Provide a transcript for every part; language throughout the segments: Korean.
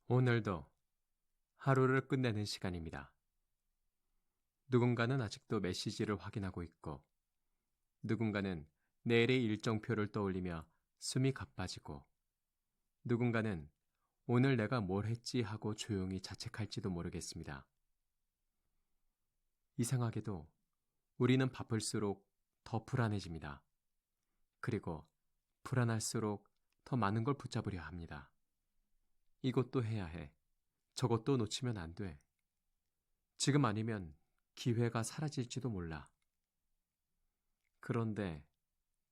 오늘도 하루를 끝내는 시간입니다. 누군가는 아직도 메시지를 확인하고 있고, 누군가는 내일의 일정표를 떠올리며 숨이 가빠지고, 누군가는 오늘 내가 뭘 했지 하고 조용히 자책할지도 모르겠습니다. 이상하게도 우리는 바쁠수록 더 불안해집니다. 그리고 불안할수록 더 많은 걸 붙잡으려 합니다. 이것도 해야 해. 저것도 놓치면 안 돼. 지금 아니면 기회가 사라질지도 몰라. 그런데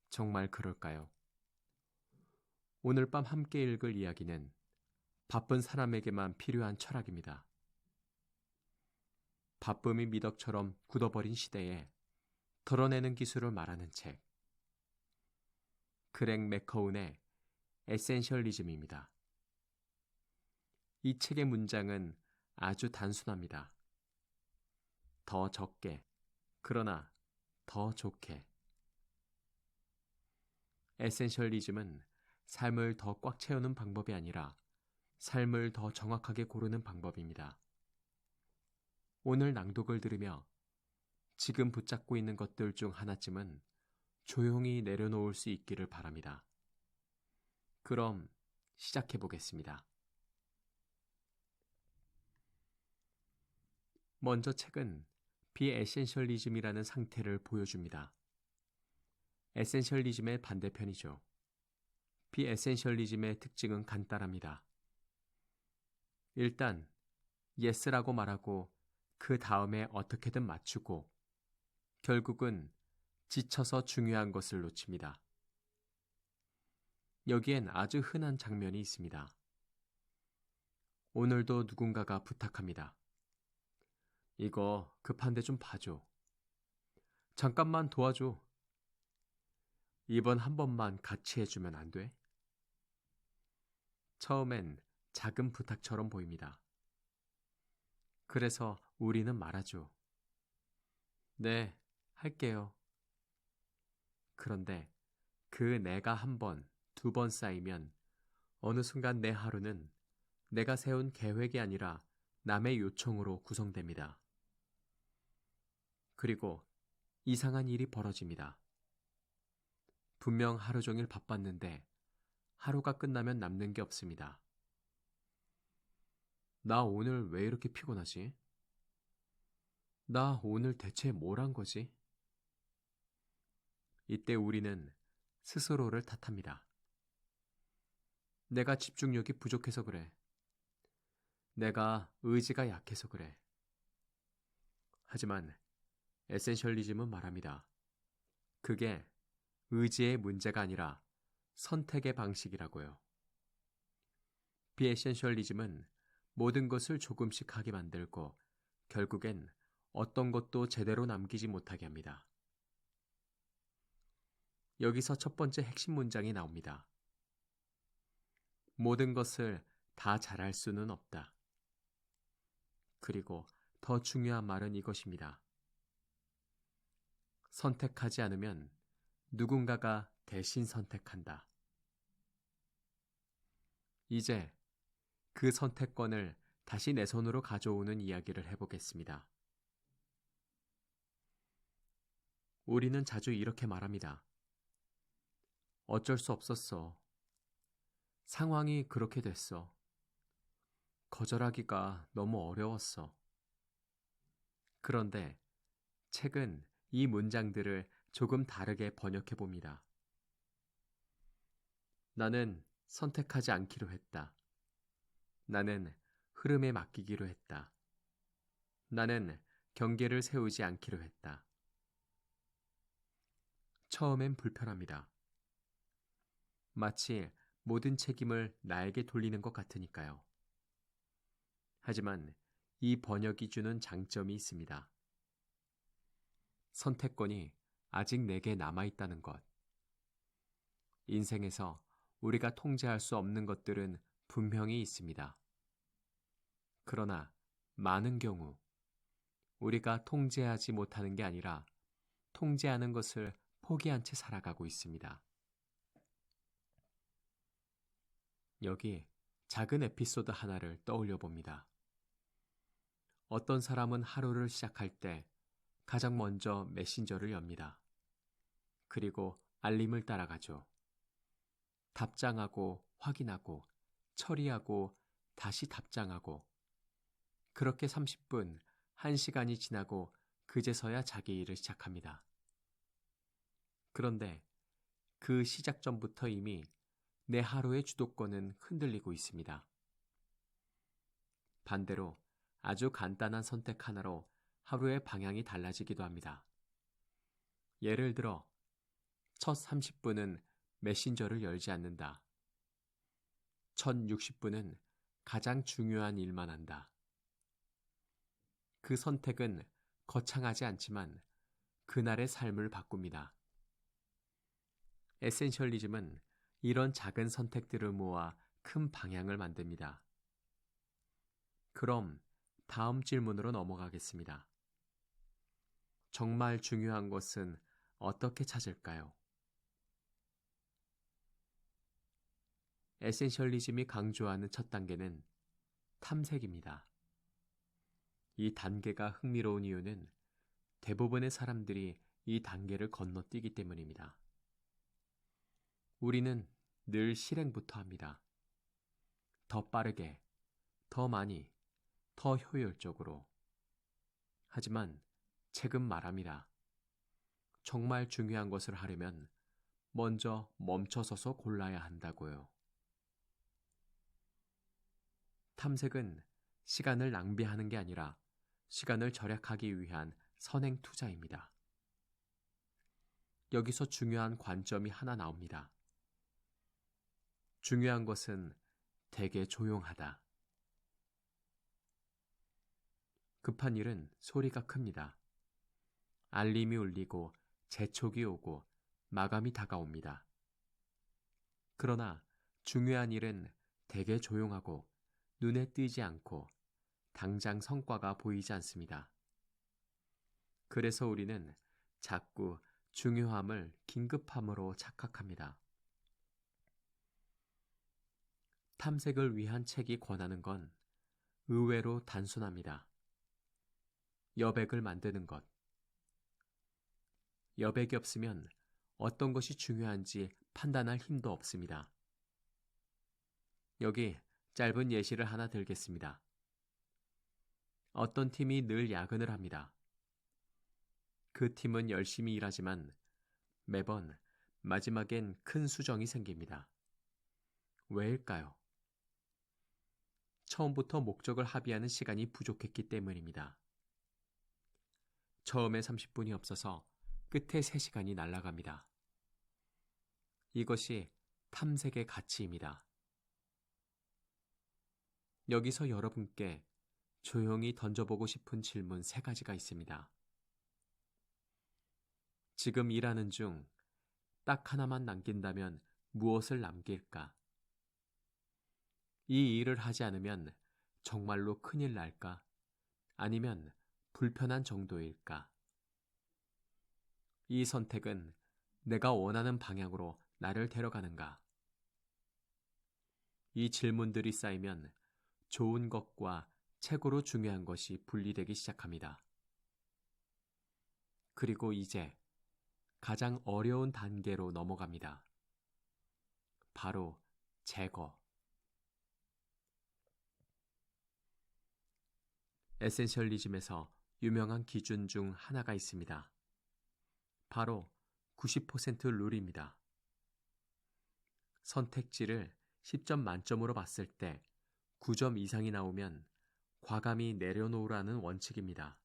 정말 그럴까요? 오늘 밤 함께 읽을 이야기는 바쁜 사람에게만 필요한 철학입니다. 바쁨이 미덕처럼 굳어버린 시대에 덜어내는 기술을 말하는 책. 그렉 맥커운의 에센셜리즘입니다. 이 책의 문장은 아주 단순합니다. 더 적게, 그러나 더 좋게. 에센셜리즘은 삶을 더 꽉 채우는 방법이 아니라 삶을 더 정확하게 고르는 방법입니다. 오늘 낭독을 들으며 지금 붙잡고 있는 것들 중 하나쯤은 조용히 내려놓을 수 있기를 바랍니다. 그럼 시작해 보겠습니다. 먼저 책은 비에센셜리즘이라는 상태를 보여줍니다. 에센셜리즘의 반대편이죠. 비에센셜리즘의 특징은 간단합니다. 일단 yes라고 말하고 그 다음에 어떻게든 맞추고 결국은 지쳐서 중요한 것을 놓칩니다. 여기엔 아주 흔한 장면이 있습니다. 오늘도 누군가가 부탁합니다. 이거 급한데 좀 봐줘. 잠깐만 도와줘. 이번 한 번만 같이 해주면 안 돼? 처음엔 작은 부탁처럼 보입니다. 그래서 우리는 말하죠. 네, 할게요. 그런데 그 내가 한 번, 두 번 쌓이면 어느 순간 내 하루는 내가 세운 계획이 아니라 남의 요청으로 구성됩니다. 그리고 이상한 일이 벌어집니다. 분명 하루 종일 바빴는데 하루가 끝나면 남는 게 없습니다. 나 오늘 왜 이렇게 피곤하지? 나 오늘 대체 뭘 한 거지? 이때 우리는 스스로를 탓합니다. 내가 집중력이 부족해서 그래. 내가 의지가 약해서 그래. 하지만 에센셜리즘은 말합니다. 그게 의지의 문제가 아니라 선택의 방식이라고요. 비에센셜리즘은 모든 것을 조금씩 하게 만들고 결국엔 어떤 것도 제대로 남기지 못하게 합니다. 여기서 첫 번째 핵심 문장이 나옵니다. 모든 것을 다 잘할 수는 없다. 그리고 더 중요한 말은 이것입니다. 선택하지 않으면 누군가가 대신 선택한다. 이제 그 선택권을 다시 내 손으로 가져오는 이야기를 해보겠습니다. 우리는 자주 이렇게 말합니다. 어쩔 수 없었어. 상황이 그렇게 됐어. 거절하기가 너무 어려웠어. 그런데 책은 이 문장들을 조금 다르게 번역해 봅니다. 나는 선택하지 않기로 했다. 나는 흐름에 맡기기로 했다. 나는 경계를 세우지 않기로 했다. 처음엔 불편합니다. 마치 모든 책임을 나에게 돌리는 것 같으니까요. 하지만 이 번역이 주는 장점이 있습니다. 선택권이 아직 내게 남아있다는 것. 인생에서 우리가 통제할 수 없는 것들은 분명히 있습니다. 그러나 많은 경우 우리가 통제하지 못하는 게 아니라 통제하는 것을 포기한 채 살아가고 있습니다. 여기 작은 에피소드 하나를 떠올려 봅니다. 어떤 사람은 하루를 시작할 때 가장 먼저 메신저를 엽니다. 그리고 알림을 따라가죠. 답장하고 확인하고 처리하고 다시 답장하고 그렇게 30분, 1시간이 지나고 그제서야 자기 일을 시작합니다. 그런데 그 시작 전부터 이미 내 하루의 주도권은 흔들리고 있습니다. 반대로 아주 간단한 선택 하나로 하루의 방향이 달라지기도 합니다. 예를 들어 첫 30분은 메신저를 열지 않는다. 첫 60분은 가장 중요한 일만 한다. 그 선택은 거창하지 않지만 그날의 삶을 바꿉니다. 에센셜리즘은 이런 작은 선택들을 모아 큰 방향을 만듭니다. 그럼 다음 질문으로 넘어가겠습니다. 정말 중요한 것은 어떻게 찾을까요? 에센셜리즘이 강조하는 첫 단계는 탐색입니다. 이 단계가 흥미로운 이유는 대부분의 사람들이 이 단계를 건너뛰기 때문입니다. 우리는 늘 실행부터 합니다. 더 빠르게, 더 많이, 더 효율적으로. 하지만 책은 말합니다. 정말 중요한 것을 하려면 먼저 멈춰서서 골라야 한다고요. 탐색은 시간을 낭비하는 게 아니라 시간을 절약하기 위한 선행 투자입니다. 여기서 중요한 관점이 하나 나옵니다. 중요한 것은 되게 조용하다. 급한 일은 소리가 큽니다. 알림이 울리고 재촉이 오고 마감이 다가옵니다. 그러나 중요한 일은 되게 조용하고 눈에 띄지 않고 당장 성과가 보이지 않습니다. 그래서 우리는 자꾸 중요함을 긴급함으로 착각합니다. 탐색을 위한 책이 권하는 건 의외로 단순합니다. 여백을 만드는 것. 여백이 없으면 어떤 것이 중요한지 판단할 힘도 없습니다. 여기 짧은 예시를 하나 들겠습니다. 어떤 팀이 늘 야근을 합니다. 그 팀은 열심히 일하지만 매번 마지막엔 큰 수정이 생깁니다. 왜일까요? 처음부터 목적을 합의하는 시간이 부족했기 때문입니다. 처음에 30분이 없어서 끝에 3시간이 날아갑니다. 이것이 탐색의 가치입니다. 여기서 여러분께 조용히 던져보고 싶은 질문 3가지가 있습니다. 지금 일하는 중 딱 하나만 남긴다면 무엇을 남길까? 이 일을 하지 않으면 정말로 큰일 날까? 아니면 불편한 정도일까? 이 선택은 내가 원하는 방향으로 나를 데려가는가? 이 질문들이 쌓이면 좋은 것과 최고로 중요한 것이 분리되기 시작합니다. 그리고 이제 가장 어려운 단계로 넘어갑니다. 바로 제거. 에센셜리즘에서 유명한 기준 중 하나가 있습니다. 바로 90% 룰입니다. 선택지를 10점 만점으로 봤을 때 9점 이상이 나오면 과감히 내려놓으라는 원칙입니다.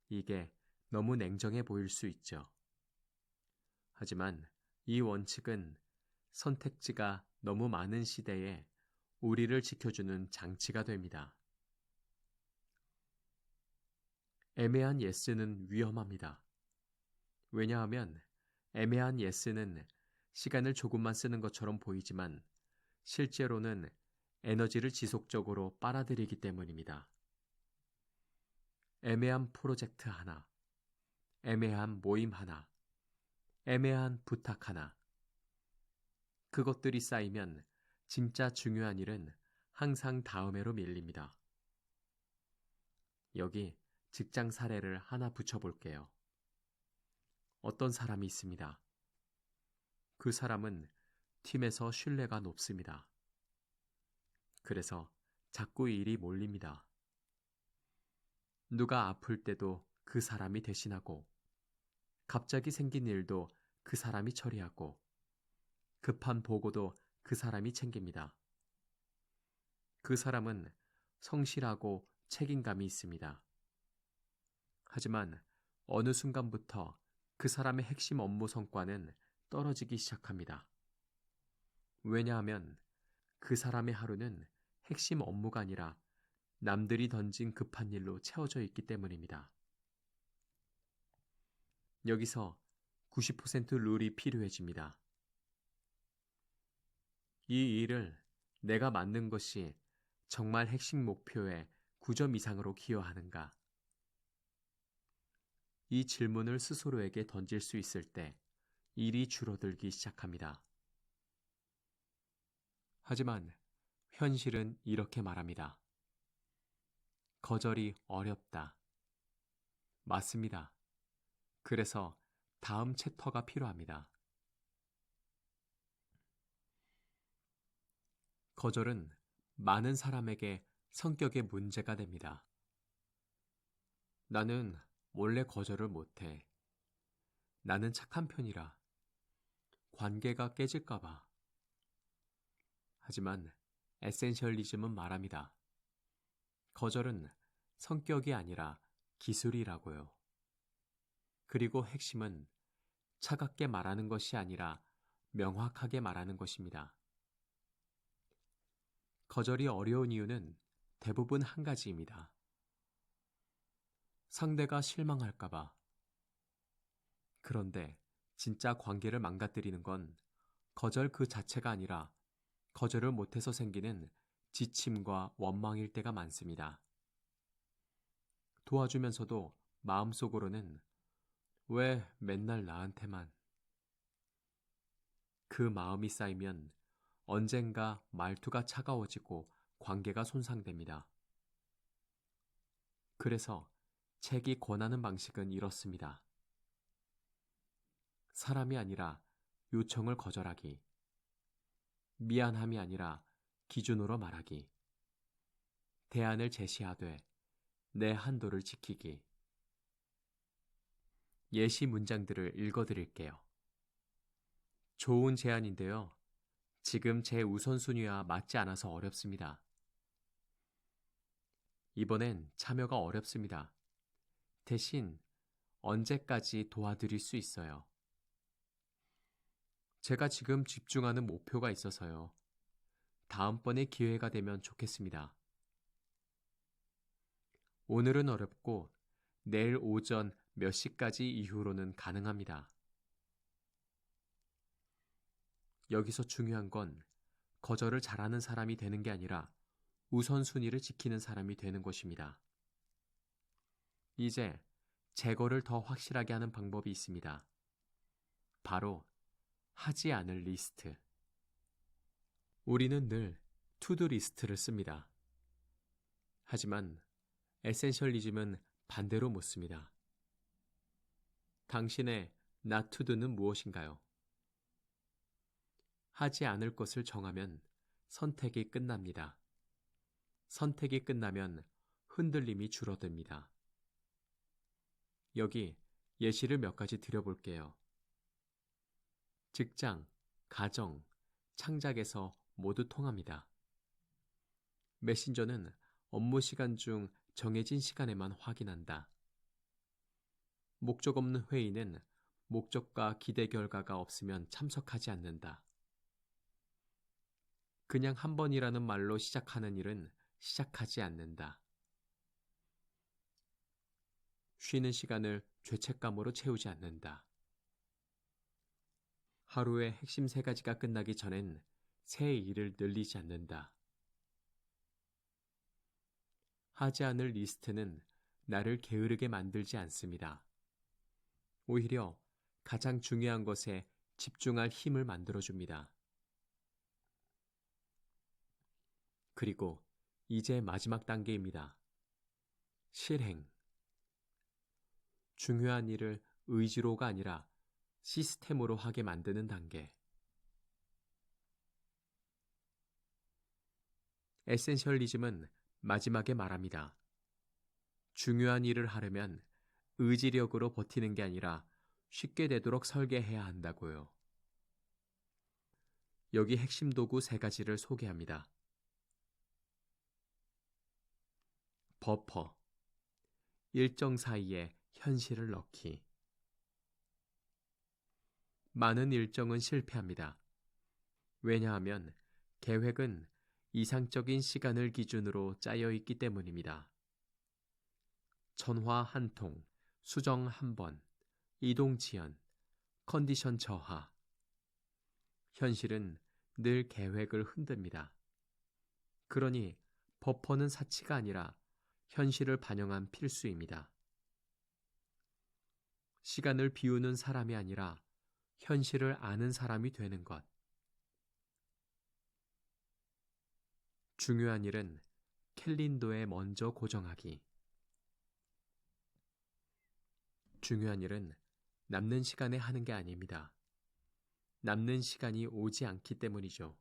이게 너무 냉정해 보일 수 있죠. 하지만 이 원칙은 선택지가 너무 많은 시대에 우리를 지켜주는 장치가 됩니다. 애매한 예스는 위험합니다. 왜냐하면 애매한 예스는 시간을 조금만 쓰는 것처럼 보이지만 실제로는 에너지를 지속적으로 빨아들이기 때문입니다. 애매한 프로젝트 하나, 애매한 모임 하나, 애매한 부탁 하나. 그것들이 쌓이면 진짜 중요한 일은 항상 다음해로 밀립니다. 여기 직장 사례를 하나 붙여볼게요. 어떤 사람이 있습니다. 그 사람은 팀에서 신뢰가 높습니다. 그래서 자꾸 일이 몰립니다. 누가 아플 때도 그 사람이 대신하고, 갑자기 생긴 일도 그 사람이 처리하고, 급한 보고도 그 사람이 챙깁니다. 그 사람은 성실하고 책임감이 있습니다. 하지만 어느 순간부터 그 사람의 핵심 업무 성과는 떨어지기 시작합니다. 왜냐하면 그 사람의 하루는 핵심 업무가 아니라 남들이 던진 급한 일로 채워져 있기 때문입니다. 여기서 90% 룰이 필요해집니다. 이 일을 내가 맡는 것이 정말 핵심 목표에 9점 이상으로 기여하는가? 이 질문을 스스로에게 던질 수 있을 때 일이 줄어들기 시작합니다. 하지만 현실은 이렇게 말합니다. 거절이 어렵다. 맞습니다. 그래서 다음 챕터가 필요합니다. 거절은 많은 사람에게 성격의 문제가 됩니다. 나는 원래 거절을 못해. 나는 착한 편이라. 관계가 깨질까봐. 하지만 에센셜리즘은 말합니다. 거절은 성격이 아니라 기술이라고요. 그리고 핵심은 차갑게 말하는 것이 아니라 명확하게 말하는 것입니다. 거절이 어려운 이유는 대부분 한 가지입니다. 상대가 실망할까봐. 그런데 진짜 관계를 망가뜨리는 건 거절 그 자체가 아니라 거절을 못해서 생기는 지침과 원망일 때가 많습니다. 도와주면서도 마음속으로는 왜 맨날 나한테만. 그 마음이 쌓이면 언젠가 말투가 차가워지고 관계가 손상됩니다. 그래서 책이 권하는 방식은 이렇습니다. 사람이 아니라 요청을 거절하기. 미안함이 아니라 기준으로 말하기. 대안을 제시하되 내 한도를 지키기. 예시 문장들을 읽어드릴게요. 좋은 제안인데요. 지금 제 우선순위와 맞지 않아서 어렵습니다. 이번엔 참여가 어렵습니다. 대신 언제까지 도와드릴 수 있어요. 제가 지금 집중하는 목표가 있어서요. 다음번에 기회가 되면 좋겠습니다. 오늘은 어렵고 내일 오전 몇 시까지 이후로는 가능합니다. 여기서 중요한 건 거절을 잘하는 사람이 되는 게 아니라 우선순위를 지키는 사람이 되는 것입니다. 이제 제거를 더 확실하게 하는 방법이 있습니다. 바로 하지 않을 리스트. 우리는 늘 투두 리스트를 씁니다. 하지만 에센셜리즘은 반대로 못 씁니다. 당신의 not to do는 무엇인가요? 하지 않을 것을 정하면 선택이 끝납니다. 선택이 끝나면 흔들림이 줄어듭니다. 여기 예시를 몇 가지 드려볼게요. 직장, 가정, 창작에서 모두 통합니다. 메신저는 업무 시간 중 정해진 시간에만 확인한다. 목적 없는 회의는 목적과 기대 결과가 없으면 참석하지 않는다. 그냥 한 번이라는 말로 시작하는 일은 시작하지 않는다. 쉬는 시간을 죄책감으로 채우지 않는다. 하루의 핵심 3가지가 끝나기 전엔 새 일을 늘리지 않는다. 하지 않을 리스트는 나를 게으르게 만들지 않습니다. 오히려 가장 중요한 것에 집중할 힘을 만들어줍니다. 그리고 이제 마지막 단계입니다. 실행. 중요한 일을 의지로가 아니라 시스템으로 하게 만드는 단계. 에센셜리즘은 마지막에 말합니다. 중요한 일을 하려면 의지력으로 버티는 게 아니라 쉽게 되도록 설계해야 한다고요. 여기 핵심 도구 3가지를 소개합니다. 버퍼. 일정 사이에 현실을 넣기. 많은 일정은 실패합니다. 왜냐하면 계획은 이상적인 시간을 기준으로 짜여 있기 때문입니다. 전화 한 통, 수정 한 번, 이동 지연, 컨디션 저하. 현실은 늘 계획을 흔듭니다. 그러니 버퍼는 사치가 아니라 현실을 반영한 필수입니다. 시간을 비우는 사람이 아니라 현실을 아는 사람이 되는 것. 중요한 일은 캘린더에 먼저 고정하기. 중요한 일은 남는 시간에 하는 게 아닙니다. 남는 시간이 오지 않기 때문이죠.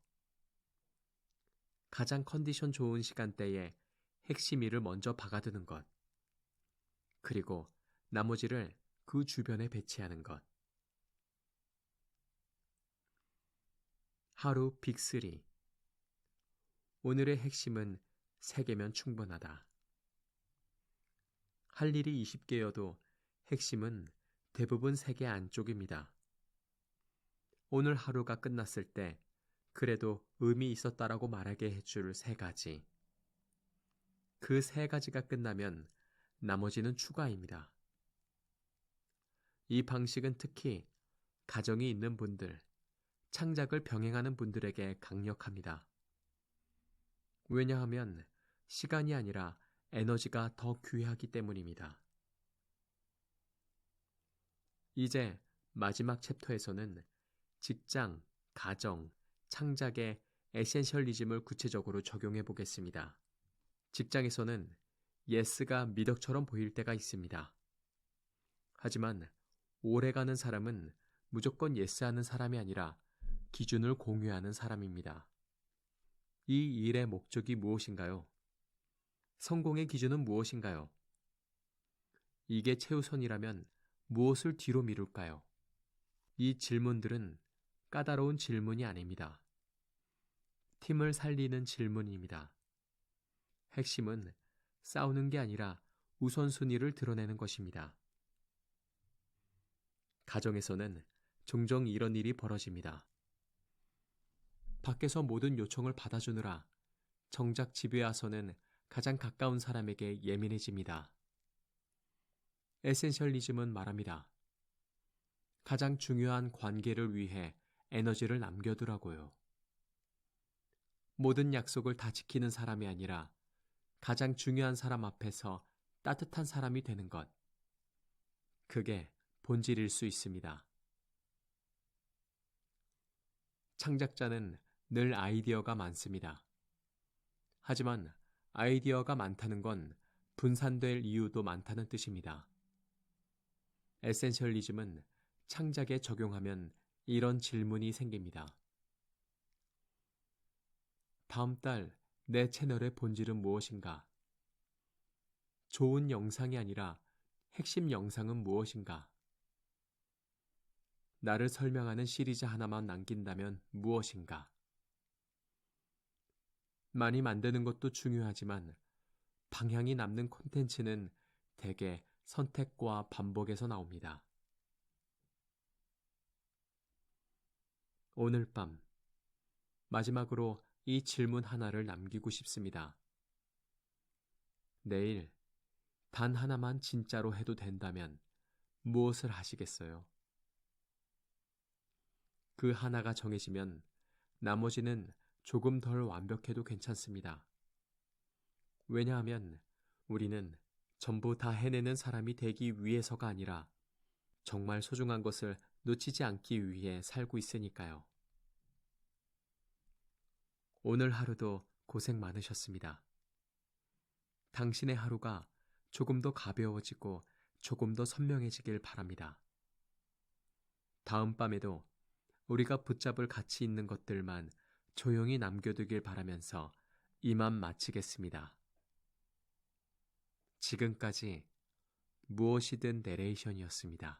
가장 컨디션 좋은 시간대에 핵심 일을 먼저 박아두는 것. 그리고 나머지를 그 주변에 배치하는 것. 하루 빅3. 오늘의 핵심은 3개면 충분하다. 할 일이 20개여도 핵심은 대부분 3개 안쪽입니다. 오늘 하루가 끝났을 때 그래도 의미 있었다라고 말하게 해줄 3가지. 그 3가지가 끝나면 나머지는 추가입니다. 이 방식은 특히 가정이 있는 분들, 창작을 병행하는 분들에게 강력합니다. 왜냐하면 시간이 아니라 에너지가 더 귀하기 때문입니다. 이제 마지막 챕터에서는 직장, 가정, 창작의 에센셜리즘을 구체적으로 적용해 보겠습니다. 직장에서는 예스가 미덕처럼 보일 때가 있습니다. 하지만 오래가는 사람은 무조건 예스하는 사람이 아니라 기준을 공유하는 사람입니다. 이 일의 목적이 무엇인가요? 성공의 기준은 무엇인가요? 이게 최우선이라면 무엇을 뒤로 미룰까요? 이 질문들은 까다로운 질문이 아닙니다. 팀을 살리는 질문입니다. 핵심은 싸우는 게 아니라 우선순위를 드러내는 것입니다. 가정에서는 종종 이런 일이 벌어집니다. 밖에서 모든 요청을 받아주느라 정작 집에 와서는 가장 가까운 사람에게 예민해집니다. 에센셜리즘은 말합니다. 가장 중요한 관계를 위해 에너지를 남겨두라고요. 모든 약속을 다 지키는 사람이 아니라 가장 중요한 사람 앞에서 따뜻한 사람이 되는 것. 그게 본질일 수 있습니다. 창작자는 늘 아이디어가 많습니다. 하지만 아이디어가 많다는 건 분산될 이유도 많다는 뜻입니다. 에센셜리즘은 창작에 적용하면 이런 질문이 생깁니다. 다음 달 내 채널의 본질은 무엇인가? 좋은 영상이 아니라 핵심 영상은 무엇인가? 나를 설명하는 시리즈 하나만 남긴다면 무엇인가? 많이 만드는 것도 중요하지만 방향이 남는 콘텐츠는 대개 선택과 반복에서 나옵니다. 오늘 밤 마지막으로 이 질문 하나를 남기고 싶습니다. 내일 단 하나만 진짜로 해도 된다면 무엇을 하시겠어요? 그 하나가 정해지면 나머지는 조금 덜 완벽해도 괜찮습니다. 왜냐하면 우리는 전부 다 해내는 사람이 되기 위해서가 아니라 정말 소중한 것을 놓치지 않기 위해 살고 있으니까요. 오늘 하루도 고생 많으셨습니다. 당신의 하루가 조금 더 가벼워지고 조금 더 선명해지길 바랍니다. 다음 밤에도 우리가 붙잡을 가치 있는 것들만 조용히 남겨두길 바라면서 이만 마치겠습니다. 지금까지 무엇이든 내레이션이었습니다.